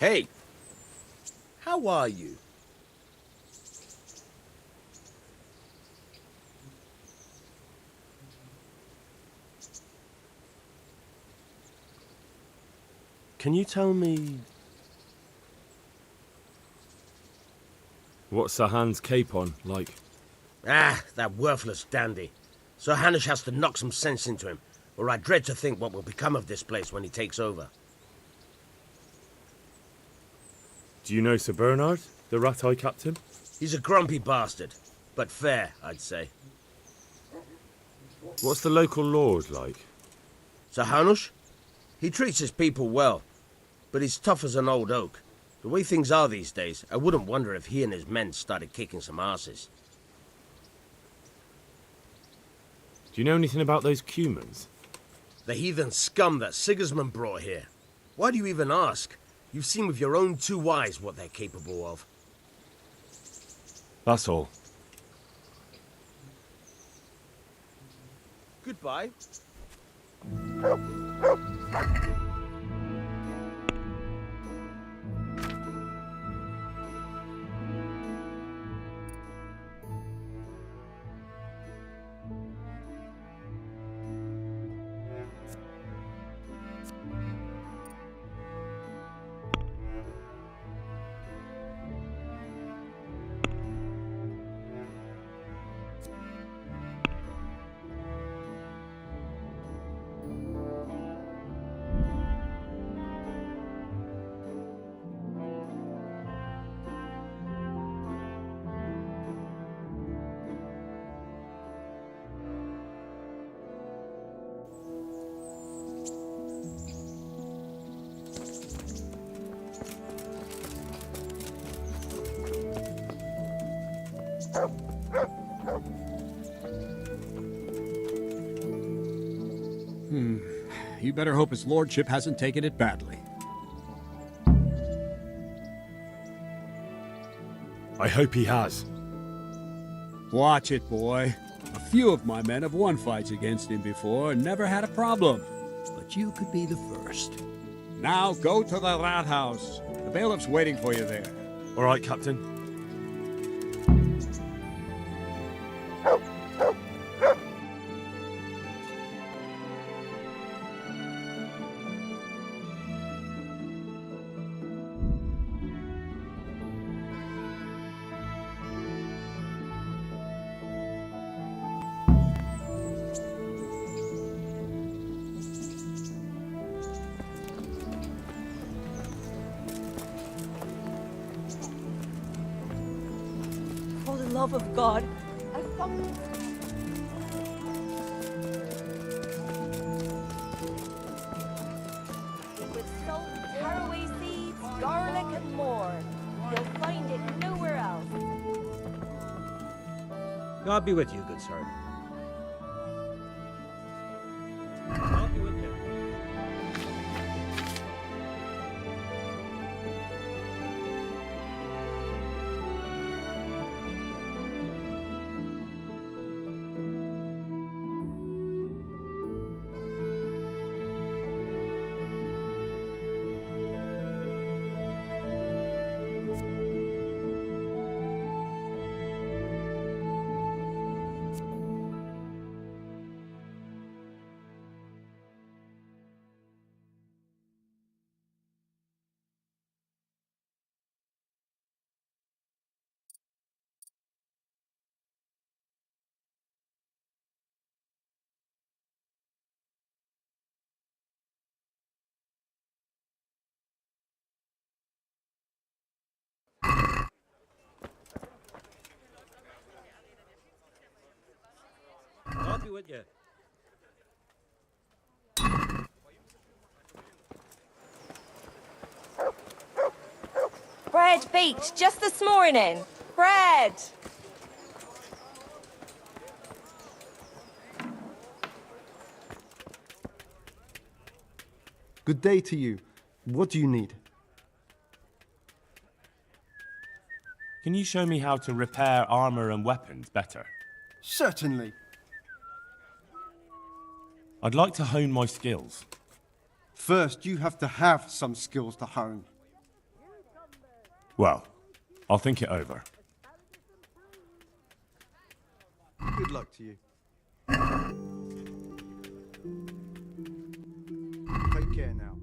Hey! How are you? Can you tell me... What's Sir Hans' capon like? Ah, that worthless dandy. Sir Hanush has to knock some sense into him, or I dread to think what will become of this place when he takes over. Do you know Sir Bernard, the rat-eye captain? He's a grumpy bastard, but fair, I'd say. What's the local lord like? Sir Hanush? He treats his people well, but he's tough as an old oak. The way things are these days, I wouldn't wonder if he and his men started kicking some asses. Do you know anything about those Cumans? The heathen scum that Sigismund brought here. Why do you even ask? You've seen with your own 2 eyes what they're capable of. That's all. Goodbye. You better hope his lordship hasn't taken it badly. I hope he has. Watch it, boy. A few of my men have won fights against him before and never had a problem. But you could be the first. Now go to the rat house. The bailiff's waiting for you there. All right, Captain. For the love of God, I fucking... With salt, caraway seeds, garlic, and more. You'll find it nowhere else. God be with you, good sir. God be with you. God be with you. Bread baked just this morning. Bread! Good day to you. What do you need? Can you show me how to repair armor and weapons better? Certainly. I'd like to hone my skills. First, you have to have some skills to hone. Well, I'll think it over. Good luck to you. Take care now.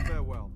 Farewell.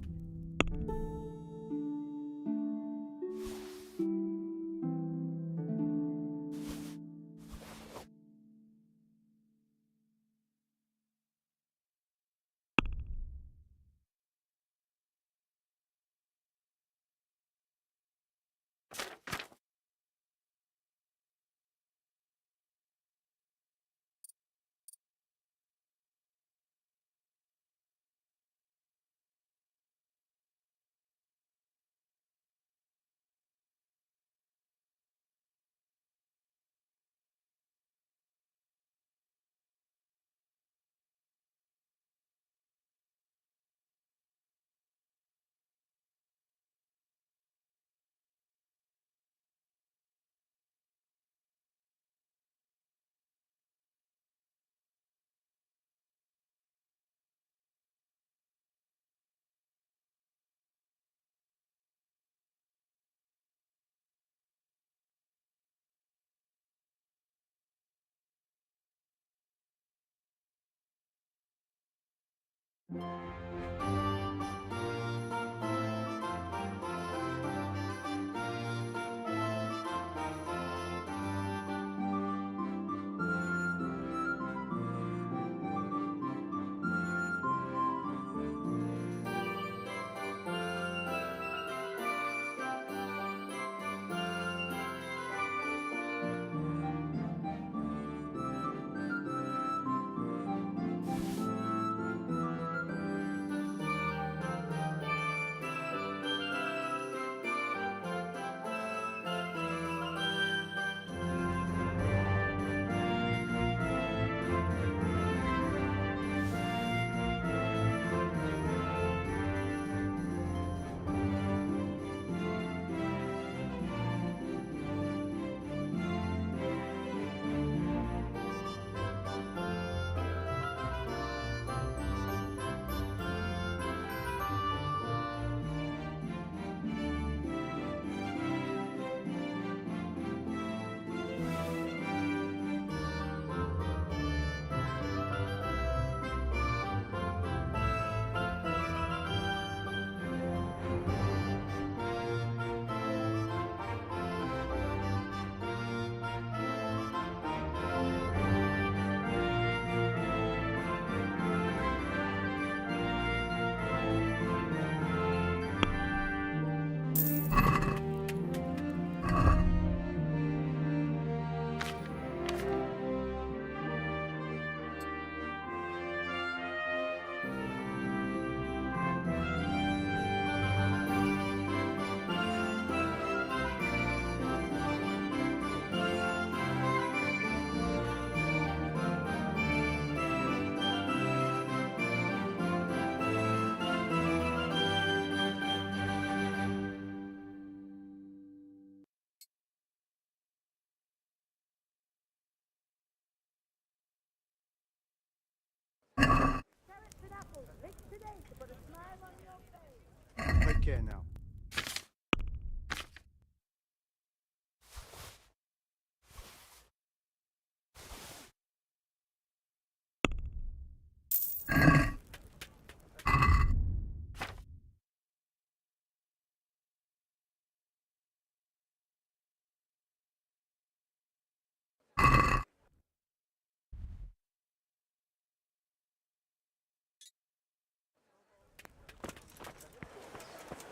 care now.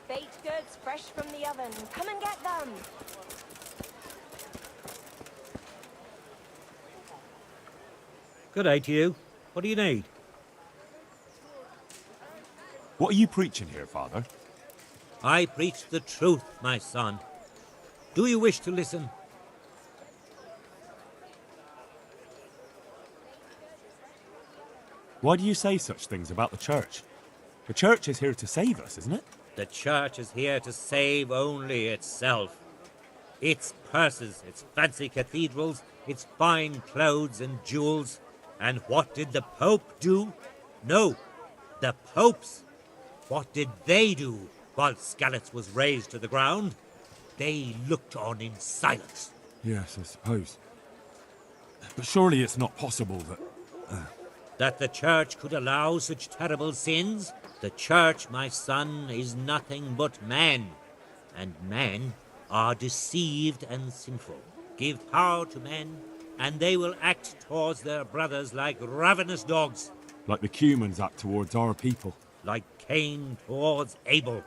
Baked goods fresh from the oven. Come and get them. Good day to you. What do you need? What are you preaching here, Father? I preach the truth, my son. Do you wish to listen? Why do you say such things about the church? The church is here to save us, isn't it? The church is here to save only itself. Its purses, its fancy cathedrals, its fine clothes and jewels. And what did the Pope do? No, the popes. What did they do while Skalitz was razed to the ground? They looked on in silence. Yes, I suppose. But surely it's not possible that... That the church could allow such terrible sins? The church, my son, is nothing but man. And men are deceived and sinful. Give power to men, and they will act towards their brothers like ravenous dogs. Like the Cumans act towards our people. Like Cain towards Abel.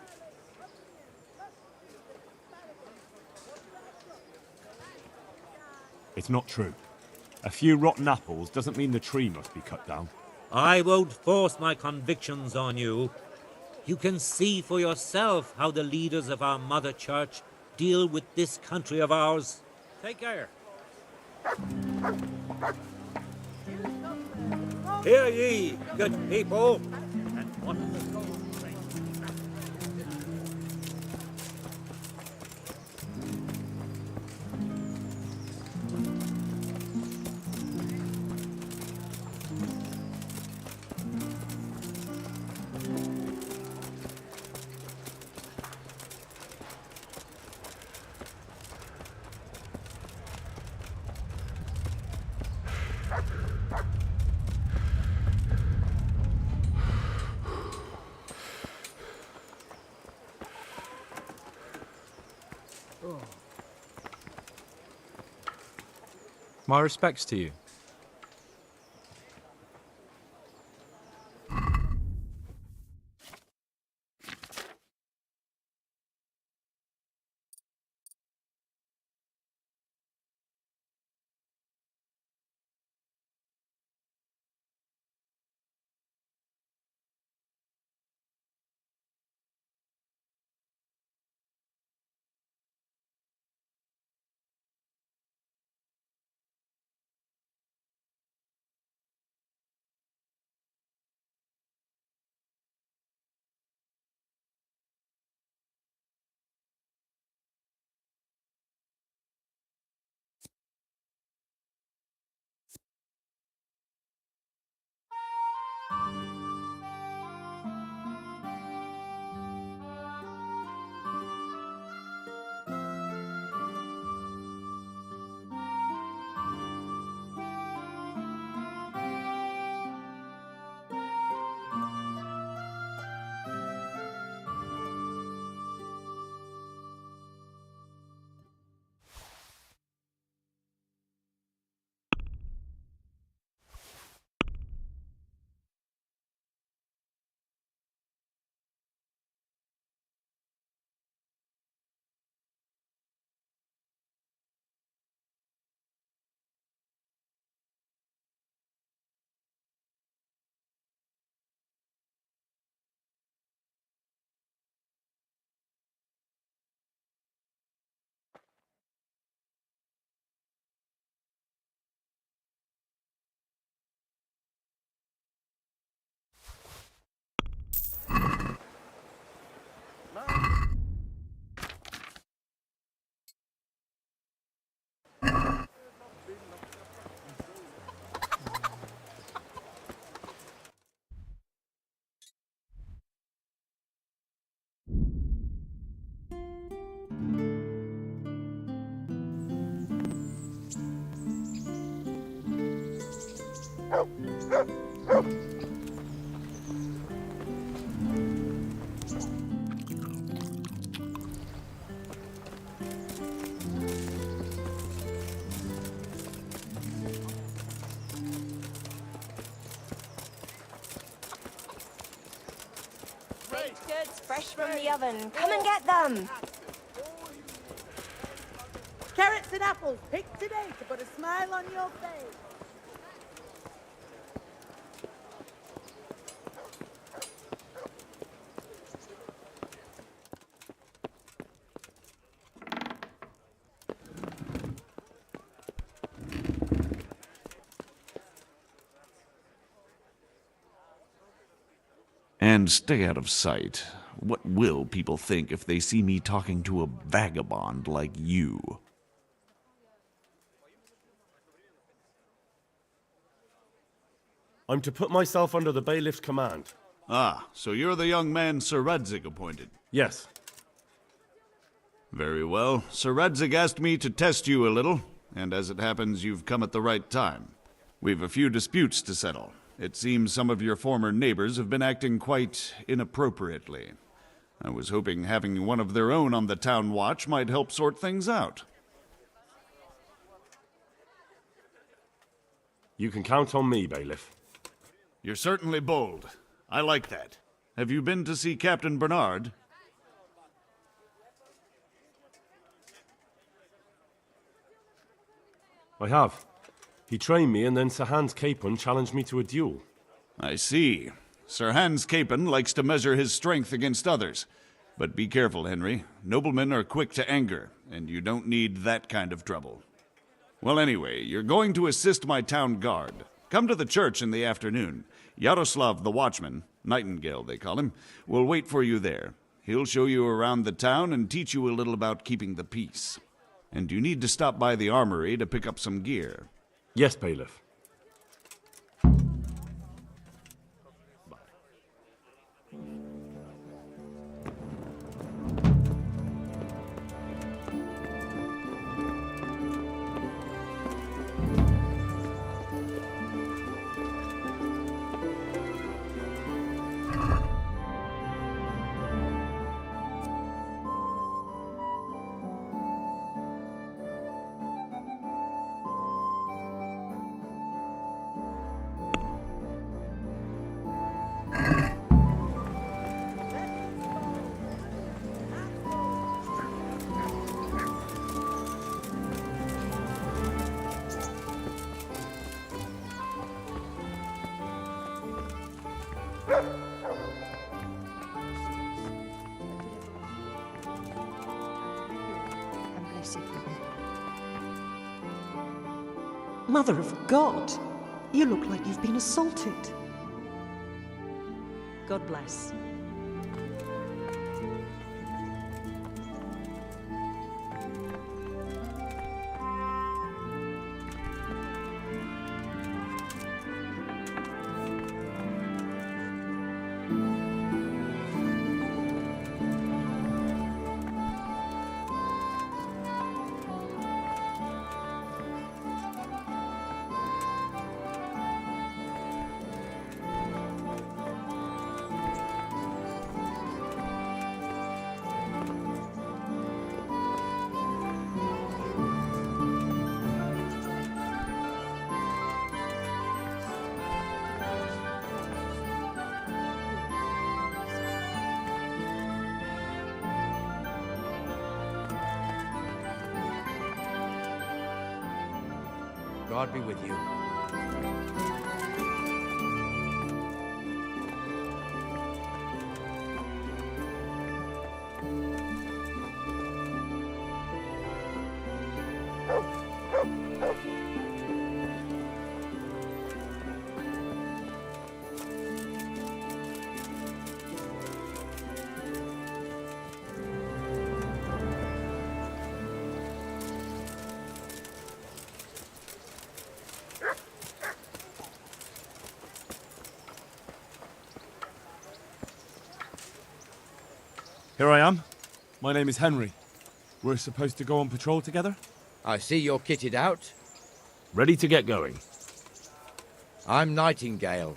It's not true. A few rotten apples doesn't mean the tree must be cut down. I won't force my convictions on you. You can see for yourself how the leaders of our mother church deal with this country of ours. Take care. Hear ye, good people, and what the My respects to you. Baked goods fresh from the oven. Come and get them. Carrots and apples picked today to put a smile on your face. And stay out of sight. What will people think if they see me talking to a vagabond like you? I'm to put myself under the bailiff's command. Ah, so you're the young man Sir Radzig appointed. Yes. Very well. Sir Radzig asked me to test you a little, and as it happens, you've come at the right time. We've a few disputes to settle. It seems some of your former neighbors have been acting quite inappropriately. I was hoping having one of their own on the town watch might help sort things out. You can count on me, bailiff. You're certainly bold. I like that. Have you been to see Captain Bernard? I have. He trained me, and then Sir Hans Capon challenged me to a duel. I see. Sir Hans Capon likes to measure his strength against others. But be careful, Henry. Noblemen are quick to anger, and you don't need that kind of trouble. Well, anyway, you're going to assist my town guard. Come to the church in the afternoon. Yaroslav the watchman, Nightingale they call him, will wait for you there. He'll show you around the town and teach you a little about keeping the peace. And you need to stop by the armory to pick up some gear. Yes, bailiff. Mother of God, you look like you've been assaulted. God bless. God be with you. Here I am. My name is Henry. We're supposed to go on patrol together? I see you're kitted out. Ready to get going. I'm Nightingale.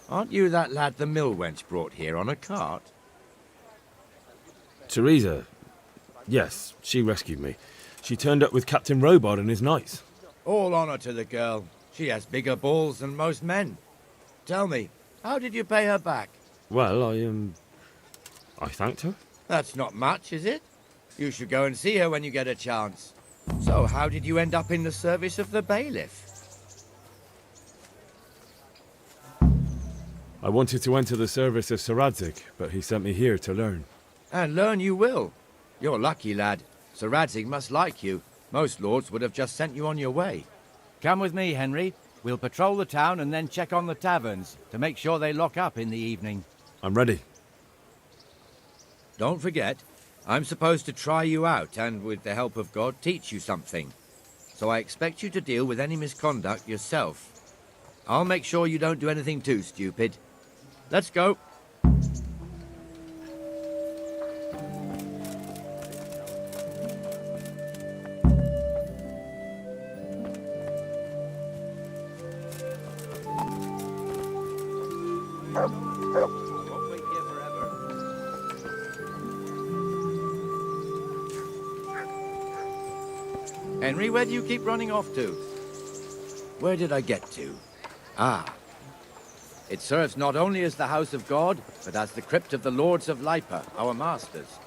Aren't you that lad the mill wench brought here on a cart? Teresa. Yes, she rescued me. She turned up with Captain Robard and his knights. All honor to the girl. She has bigger balls than most men. Tell me, how did you pay her back? Well, I thanked her. That's not much, is it? You should go and see her when you get a chance. So, how did you end up in the service of the bailiff? I wanted to enter the service of Sir Radzik, but he sent me here to learn. And learn you will. You're lucky, lad. Sir Radzik must like you. Most lords would have just sent you on your way. Come with me, Henry. We'll patrol the town and then check on the taverns to make sure they lock up in the evening. I'm ready. Don't forget, I'm supposed to try you out and, with the help of God, teach you something. So I expect you to deal with any misconduct yourself. I'll make sure you don't do anything too stupid. Let's go. Henry, where do you keep running off to? Where did I get to? Ah. It serves not only as the house of God, but as the crypt of the lords of Lipa, our masters.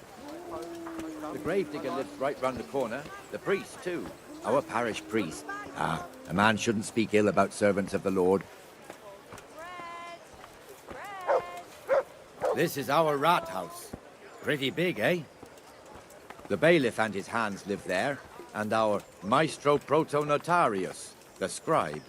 The gravedigger lives right round the corner. The priest, too. Our parish priest. Ah, a man shouldn't speak ill about servants of the Lord. This is our rat house. Pretty big, eh? The bailiff and his hands live there, and our maestro protonotarius, the scribe.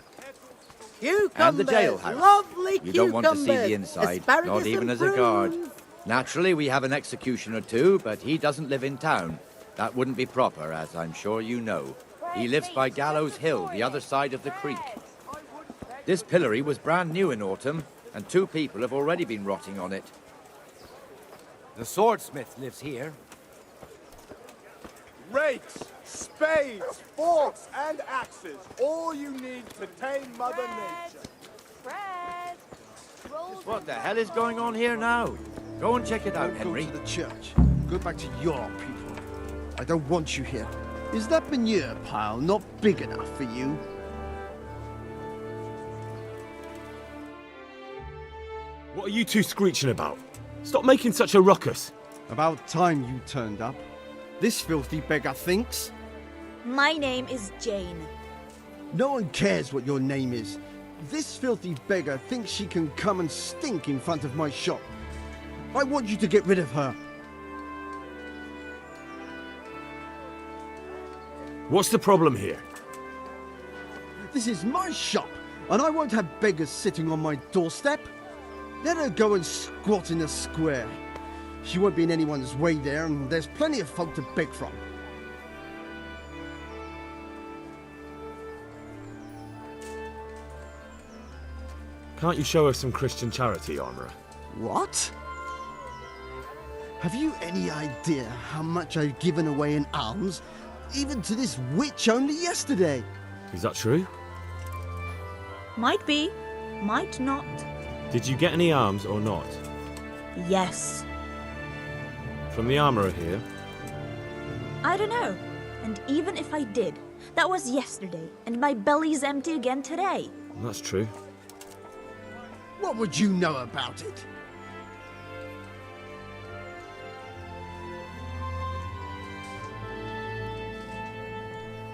Cucumbers, and the jailhouse. Lovely You don't want to see the cucumbers, inside, asparagus not even and as a guard. prunes. Naturally, we have an executioner too, but he doesn't live in town. That wouldn't be proper, as I'm sure you know. He lives by Gallows Hill, the other side of the creek. This pillory was brand new in autumn, and 2 people have already been rotting on it. The swordsmith lives here. Rakes, spades, forks, and axes. All you need to tame Mother Nature. What the hell is going on here now? Go and check it out, Henry. Go to the church. Go back to your people. I don't want you here. Is that manure pile not big enough for you? What are you two screeching about? Stop making such a ruckus. About time you turned up. This filthy beggar thinks. My name is Jane. No one cares what your name is. This filthy beggar thinks she can come and stink in front of my shop. I want you to get rid of her. What's the problem here? This is my shop, and I won't have beggars sitting on my doorstep. Let her go and squat in the square. She won't be in anyone's way there, and there's plenty of folk to beg from. Can't you show us some Christian charity, Armourer? What? Have you any idea how much I've given away in alms, even to this witch only yesterday? Is that true? Might be, might not. Did you get any alms or not? Yes. From the Armourer here? I don't know. And even if I did, that was yesterday, and my belly's empty again today. That's true. What would you know about it?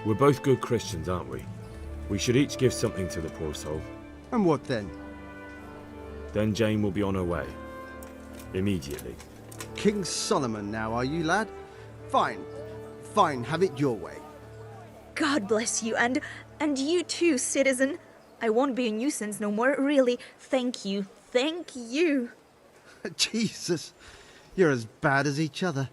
We're both good Christians, aren't we? We should each give something to the poor soul. And what then? Then Jane will be on her way. Immediately. King Solomon now, are you, lad? Fine. Fine, have it your way. God bless you, and you too, citizen. I won't be a nuisance no more, really. Thank you. Thank you. Jesus, you're as bad as each other.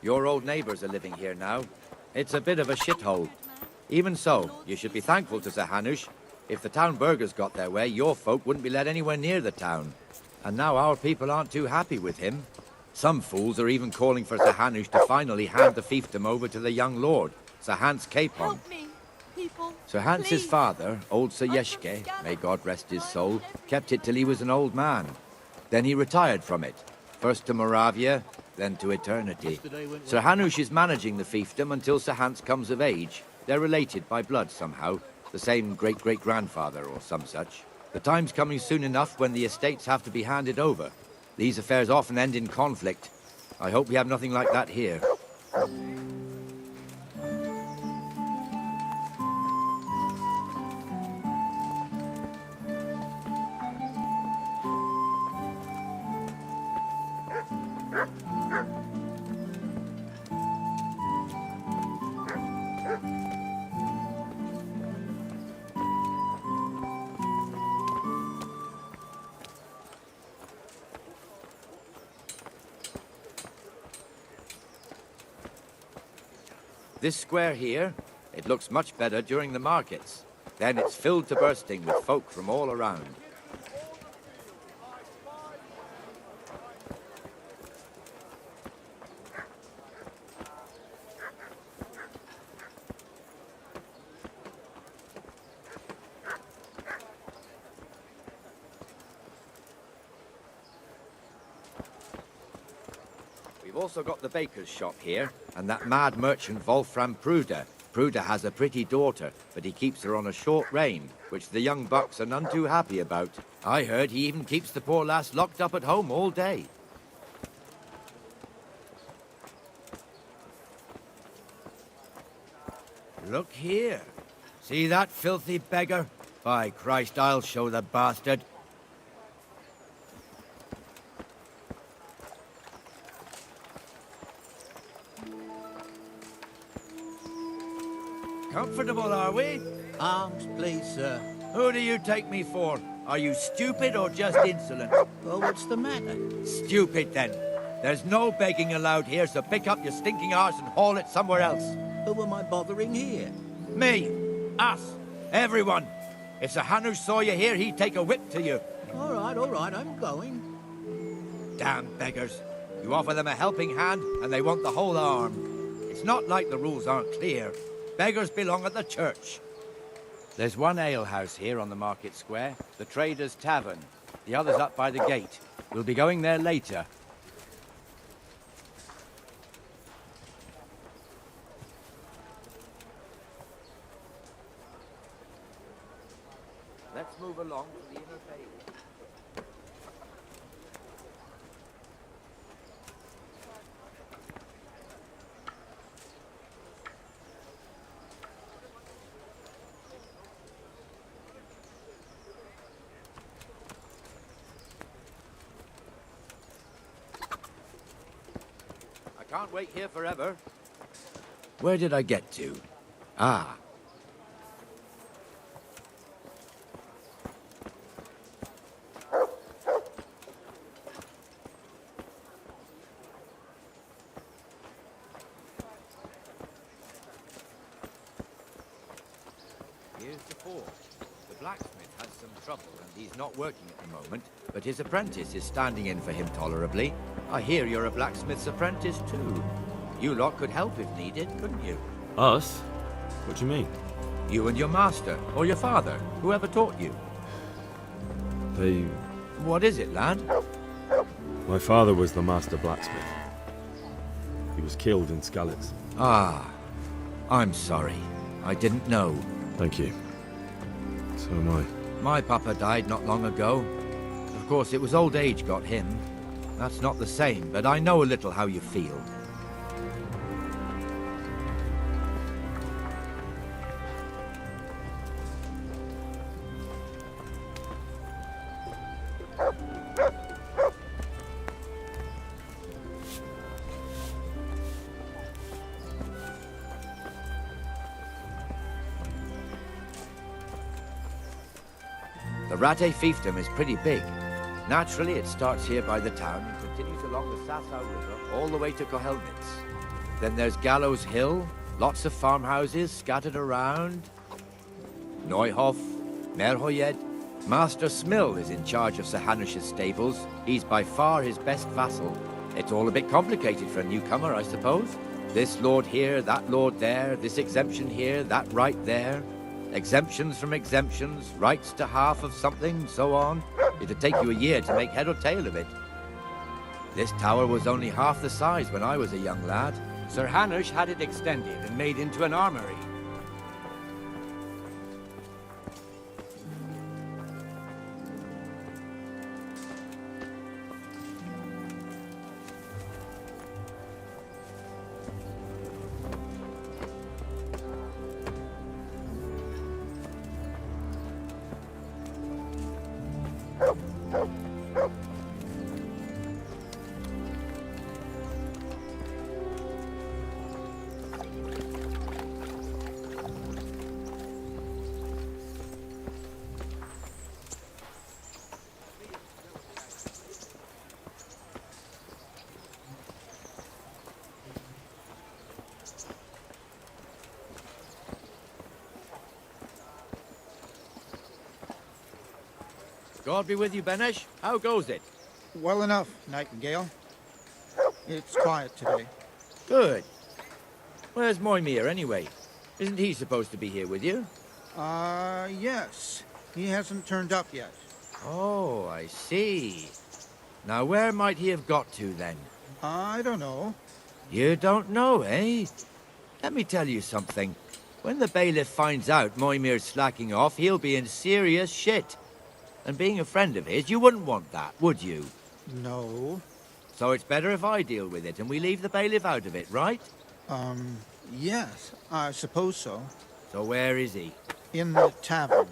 Your old neighbours are living here now. It's a bit of a shithole. Even so, you should be thankful to Sir Hanush. If the town burghers got their way, your folk wouldn't be let anywhere near the town. And now our people aren't too happy with him. Some fools are even calling for Sir Hanush to finally hand the fiefdom over to the young lord, Sir Hans Capon. Help me, people. Sir Hans's please. father, old Sir Yeshke, may God rest his soul, kept it till he was an old man. Then he retired from it, first to Moravia, then to eternity. Sir Hanush is managing the fiefdom until Sir Hans comes of age. They're related by blood somehow, the same great-great-grandfather or some such. The time's coming soon enough when the estates have to be handed over. These affairs often end in conflict. I hope we have nothing like that here. This square here, it looks much better during the markets. Then it's filled to bursting with folk from all around. We've also got the baker's shop here, and that mad merchant Wolfram Pruder. Pruder has a pretty daughter, but he keeps her on a short rein, which the young bucks are none too happy about. I heard he even keeps the poor lass locked up at home all day. Look here. See that filthy beggar? By Christ, I'll show the bastard. Comfortable, are we? Arms, please, sir. Who do you take me for? Are you stupid or just insolent? Well, what's the matter? Stupid, then. There's no begging allowed here, so pick up your stinking arse and haul it somewhere else. Who am I bothering here? Me. Us. Everyone. If Sir Hanush saw you here, he'd take a whip to you. All right, I'm going. Damn beggars. You offer them a helping hand, and they want the whole arm. It's not like the rules aren't clear. Beggars belong at the church. There's one alehouse here on the market square, the Trader's Tavern. The other's up by the gate. We'll be going there later. Let's move along to the inner bay. Can't wait here forever. Where did I get to? Ah. Here's the forge. The blacksmith has some trouble and he's not working at the moment, but his apprentice is standing in for him tolerably. I hear you're a blacksmith's apprentice, too. You lot could help if needed, couldn't you? Us? What do you mean? You and your master, or your father, whoever taught you. They... What is it, lad? My father was the master blacksmith. He was killed in Skalitz. Ah, I'm sorry. I didn't know. Thank you. So am I. My papa died not long ago. Of course, it was old age got him. That's not the same, but I know a little how you feel. The Rate fiefdom is pretty big. Naturally, it starts here by the town and continues along the Sasau River all the way to Kohelnitz. Then there's Gallows Hill, Lots of farmhouses scattered around. Neuhof, Merhoyed. Master Smill is in charge of Sir Hanush's stables. He's by far his best vassal. It's all a bit complicated for a newcomer, I suppose. This lord here, that lord there, this exemption here, that right there. Exemptions from exemptions, rights to half of something, so on. It'd take you a year to make head or tail of it. This tower was only half the size when I was a young lad. Sir Hanush had it extended and made into an armory. God be with you, Benesh. How goes it? Well enough, Nightingale. It's quiet today. Good. Where's Moimir, anyway? Isn't he supposed to be here with you? Yes. He hasn't turned up yet. Oh, I see. Now, where might he have got to, then? I don't know. You don't know, eh? Let me tell you something. When the bailiff finds out Moimir's slacking off, he'll be in serious shit. And being a friend of his, you wouldn't want that, would you? No. So it's better if I deal with it and we leave the bailiff out of it, right? Yes, I suppose so. So where is he? In the tavern.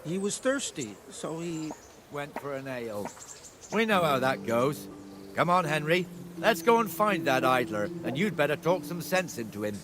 He was thirsty, so he... went for an ale. We know how that goes. Come on, Henry. Let's go and find that idler, and you'd better talk some sense into him.